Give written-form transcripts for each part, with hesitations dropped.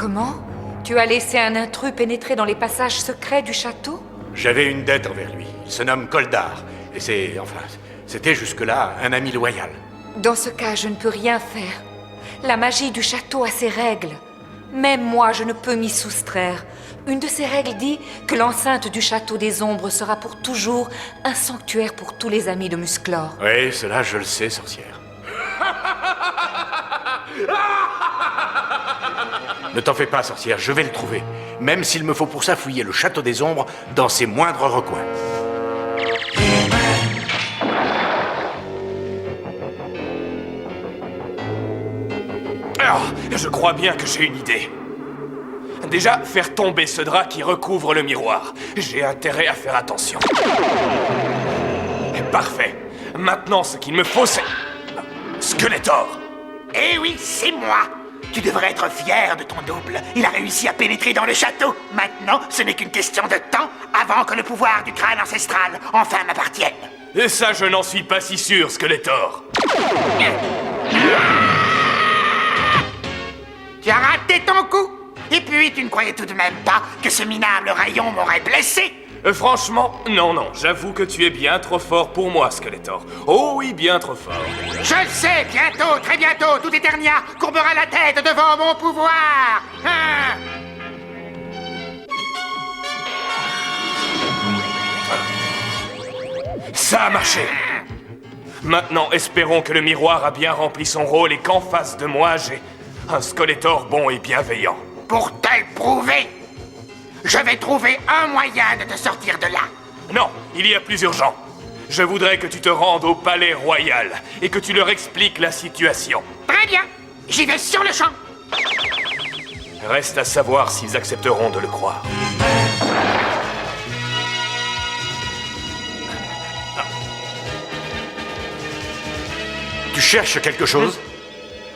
Comment? Tu as laissé un intrus pénétrer dans les passages secrets du château? J'avais une dette envers lui. Il se nomme Koldar. Et c'était jusque-là un ami loyal. Dans ce cas, je ne peux rien faire. La magie du château a ses règles. Même moi, je ne peux m'y soustraire. Une de ces règles dit que l'enceinte du château des ombres sera pour toujours un sanctuaire pour tous les amis de Musclor. Oui, cela je le sais, sorcière. Ne t'en fais pas, sorcière, je vais le trouver. Même s'il me faut pour ça fouiller le château des ombres dans ses moindres recoins. Alors, je crois bien que j'ai une idée. Déjà, faire tomber ce drap qui recouvre le miroir. J'ai intérêt à faire attention. Parfait. Maintenant, ce qu'il me faut, c'est... Skeletor. Eh oui, c'est moi. Tu devrais être fier de ton double. Il a réussi à pénétrer dans le château. Maintenant, ce n'est qu'une question de temps avant que le pouvoir du crâne ancestral enfin m'appartienne. Et ça, je n'en suis pas si sûr, Skeletor. Tu as raté ton coup. Et puis, tu ne croyais tout de même pas que ce minable rayon m'aurait blessé? Franchement, non, j'avoue que tu es bien trop fort pour moi, Skeletor. Oh oui, bien trop fort. Je le sais, bientôt, très bientôt, tout Eternia courbera la tête devant mon pouvoir. Hein? Ça a marché. Maintenant, espérons que le miroir a bien rempli son rôle et qu'en face de moi, j'ai un Skeletor bon et bienveillant. Pour te le prouver, je vais trouver un moyen de te sortir de là. Non, il y a plus urgent. Je voudrais que tu te rendes au palais royal et que tu leur expliques la situation. Très bien, j'y vais sur le champ. Reste à savoir s'ils accepteront de le croire. Tu cherches quelque chose?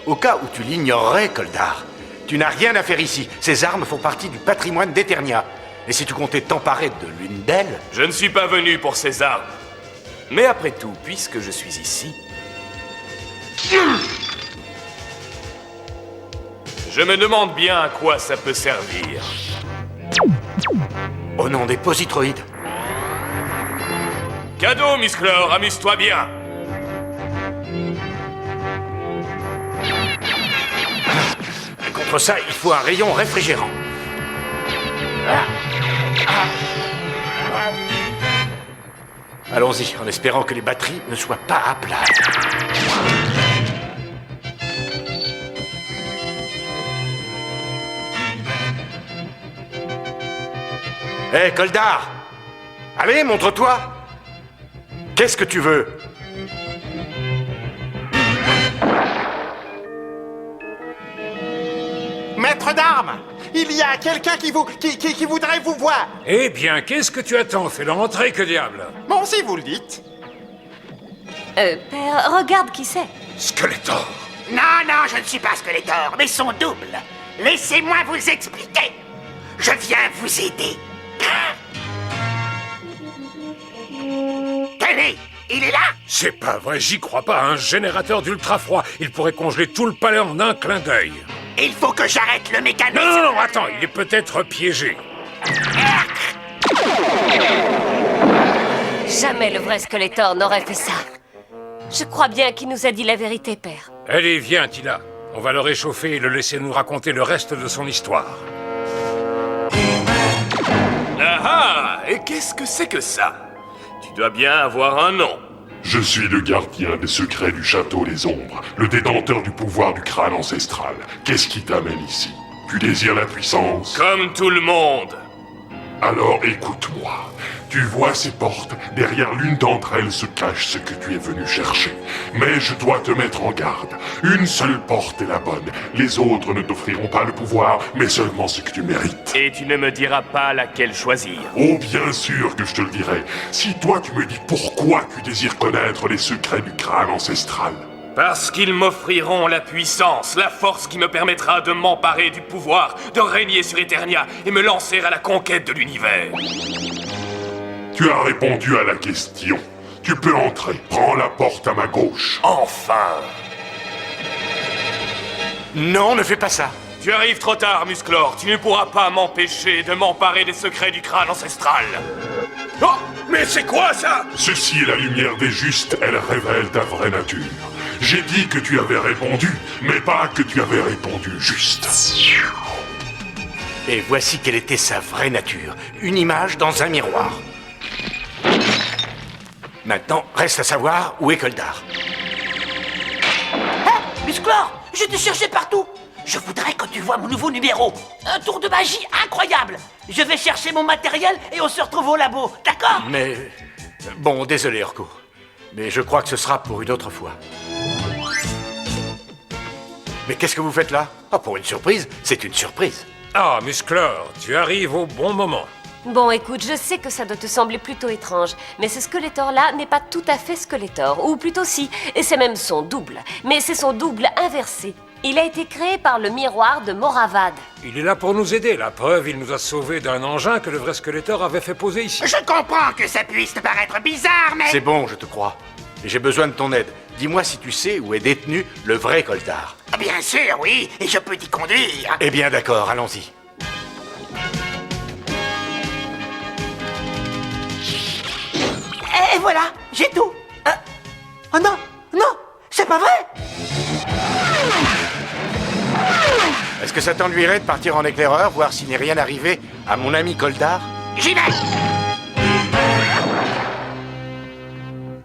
Au cas où tu l'ignorerais, Koldar, tu n'as rien à faire ici. Ces armes font partie du patrimoine d'Eternia. Et si tu comptais t'emparer de l'une d'elles... Je ne suis pas venu pour ces armes. Mais après tout, puisque je suis ici... Je me demande bien à quoi ça peut servir. Au nom des positroïdes. Cadeau, Musclor, amuse-toi bien. Contre ça, il faut un rayon réfrigérant. Allons-y, en espérant que les batteries ne soient pas à plat. Hé, Koldar! Allez, montre-toi! Qu'est-ce que tu veux? Maître d'armes, il y a quelqu'un qui voudrait vous voir. Eh bien, qu'est-ce que tu attends? Fais-le entrer, que diable! Bon, si vous le dites. Père, regarde qui c'est. Skeletor. Non, je ne suis pas Skeletor, mais son double. Laissez-moi vous expliquer. Je viens vous aider. Tenez, il est là. C'est pas vrai, j'y crois pas. Un générateur d'ultra-froid, il pourrait congeler tout le palais en un clin d'œil. Il faut que j'arrête le mécanisme. Non, attends, il est peut-être piégé. Jamais le vrai Skeletor n'aurait fait ça. Je crois bien qu'il nous a dit la vérité, Père. Allez, viens, Tila. On va le réchauffer et le laisser nous raconter le reste de son histoire. Ah, et qu'est-ce que c'est que ça? Tu dois bien avoir un nom. Je suis le gardien des secrets du château des ombres, le détenteur du pouvoir du crâne ancestral. Qu'est-ce qui t'amène ici? Tu désires la puissance? Comme tout le monde. Alors écoute-moi. Tu vois ces portes? Derrière l'une d'entre elles se cache ce que tu es venu chercher. Mais je dois te mettre en garde. Une seule porte est la bonne. Les autres ne t'offriront pas le pouvoir, mais seulement ce que tu mérites. Et tu ne me diras pas laquelle choisir. Oh, bien sûr que je te le dirai. Si toi tu me dis pourquoi tu désires connaître les secrets du crâne ancestral. Parce qu'ils m'offriront la puissance, la force qui me permettra de m'emparer du pouvoir, de régner sur Eternia et me lancer à la conquête de l'univers. Tu as répondu à la question. Tu peux entrer. Prends la porte à ma gauche. Enfin! Non, ne fais pas ça. Tu arrives trop tard, Musclor. Tu ne pourras pas m'empêcher de m'emparer des secrets du crâne ancestral. Oh, mais c'est quoi ça? Ceci est la lumière des justes, elle révèle ta vraie nature. J'ai dit que tu avais répondu, mais pas que tu avais répondu juste. Et voici quelle était sa vraie nature. Une image dans un miroir. Maintenant, reste à savoir où est Koldar. Musclor, je te cherchais partout. Je voudrais que tu vois mon nouveau numéro. Un tour de magie incroyable. Je vais chercher mon matériel et on se retrouve au labo, d'accord? Mais... Bon, désolé, Orko. Mais je crois que ce sera pour une autre fois. Mais qu'est-ce que vous faites là? Oh, pour une surprise, c'est une surprise. Ah, Musclor, tu arrives au bon moment. Bon, écoute, je sais que ça doit te sembler plutôt étrange, mais ce Skeletor-là n'est pas tout à fait Skeletor, ou plutôt si, et c'est même son double. Mais c'est son double inversé. Il a été créé par le miroir de Moravad. Il est là pour nous aider. La preuve, il nous a sauvés d'un engin que le vrai Skeletor avait fait poser ici. Je comprends que ça puisse te paraître bizarre, mais... C'est bon, je te crois. Et j'ai besoin de ton aide. Dis-moi si tu sais où est détenu le vrai Koldar. Bien sûr, oui, et je peux t'y conduire. Eh bien, d'accord, allons-y. Et voilà, j'ai tout. Oh non, non, c'est pas vrai. Est-ce que ça t'ennuierait de partir en éclaireur, voir s'il n'est rien arrivé à mon ami Koldar? J'y vais.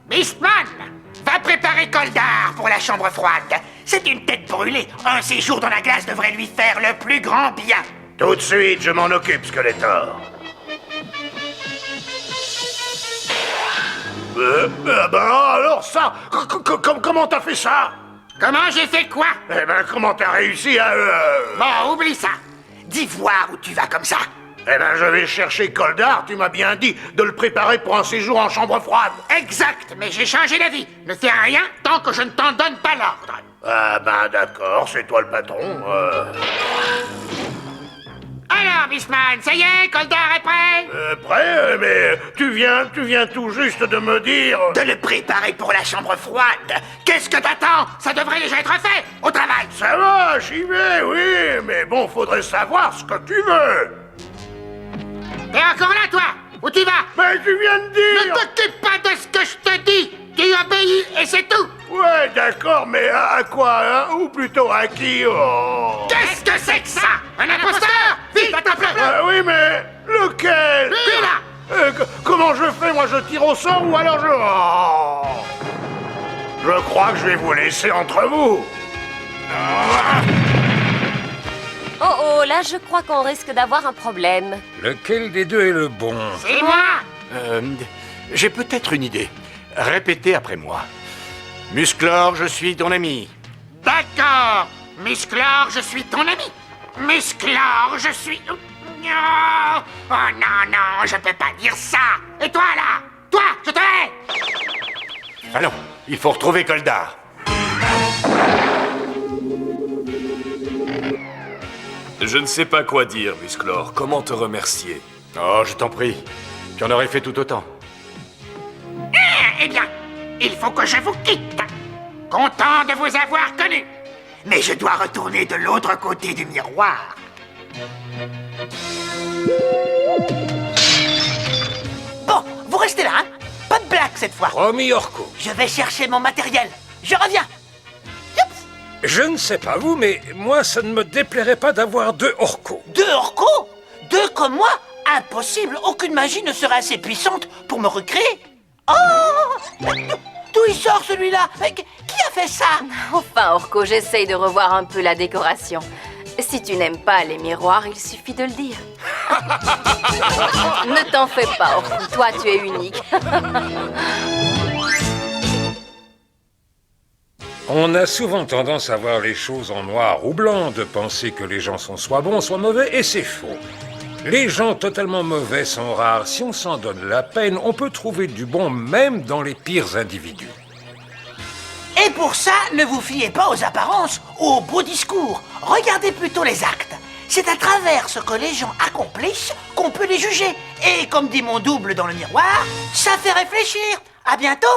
Beastman, va préparer Koldar pour la chambre froide. C'est une tête brûlée. Un séjour dans la glace devrait lui faire le plus grand bien. Tout de suite, je m'en occupe, Skeletor. Alors ça, comment t'as fait ça? Comment j'ai fait quoi? Eh ben, comment t'as réussi à... Bon, oublie ça. Dis voir où tu vas comme ça. Eh ben, je vais chercher Koldar, tu m'as bien dit de le préparer pour un séjour en chambre froide. Exact, mais j'ai changé d'avis. Ne fais rien tant que je ne t'en donne pas l'ordre. Ah ben d'accord, c'est toi le patron. Alors, Beastman, ça y est, Koldar est prêt? Prêt, mais tu viens tout juste de me dire... De le préparer pour la chambre froide. Qu'est-ce que t'attends? Ça devrait déjà être fait. Au travail. Ça va, j'y vais, oui, mais bon, faudrait savoir ce que tu veux. T'es encore là, toi? Où tu vas? Mais tu viens de dire... Ne t'occupe pas de ce que je te dis. Tu obéis et c'est tout. Ouais, d'accord, mais à quoi, hein? Ou plutôt à qui? Oh. Qu'est-ce que c'est que ça? Un imposteur? Vite, attrape-le. Oui, mais lequel? Lui, là. Comment je fais? Moi, je tire au sort ou alors je... Oh. Je crois que je vais vous laisser entre vous. Oh oh, là je crois qu'on risque d'avoir un problème. Lequel des deux est le bon? C'est moi. J'ai peut-être une idée. Répétez après moi. Musclor, je suis ton ami. D'accord. Musclor, je suis ton ami. Musclor, je suis... Non. Oh non, non, je peux pas dire ça. Et toi, là? Toi, je te hais. Allons, il faut retrouver Koldar. Je ne sais pas quoi dire, Musclor. Comment te remercier? Oh, je t'en prie. Tu en aurais fait tout autant. Eh bien, il faut que je vous quitte. Content de vous avoir connu. Mais je dois retourner de l'autre côté du miroir. Bon, vous restez là, hein? Pas de blague cette fois. Promis, Orko. Je vais chercher mon matériel. Je reviens. Youps. Je ne sais pas vous, mais moi, ça ne me déplairait pas d'avoir deux Orko. Deux Orko? Deux comme moi? Impossible. Aucune magie ne serait assez puissante pour me recréer. Oh! D'où il sort celui-là? Qui a fait ça? Enfin, Orko, j'essaye de revoir un peu la décoration. Si tu n'aimes pas les miroirs, il suffit de le dire. Ne t'en fais pas, Orko. Toi, tu es unique. On a souvent tendance à voir les choses en noir ou blanc, de penser que les gens sont soit bons, soit mauvais, et c'est faux. Les gens totalement mauvais sont rares. Si on s'en donne la peine, on peut trouver du bon même dans les pires individus. Et pour ça, ne vous fiez pas aux apparences, aux beaux discours. Regardez plutôt les actes. C'est à travers ce que les gens accomplissent qu'on peut les juger. Et comme dit mon double dans le miroir, ça fait réfléchir. À bientôt.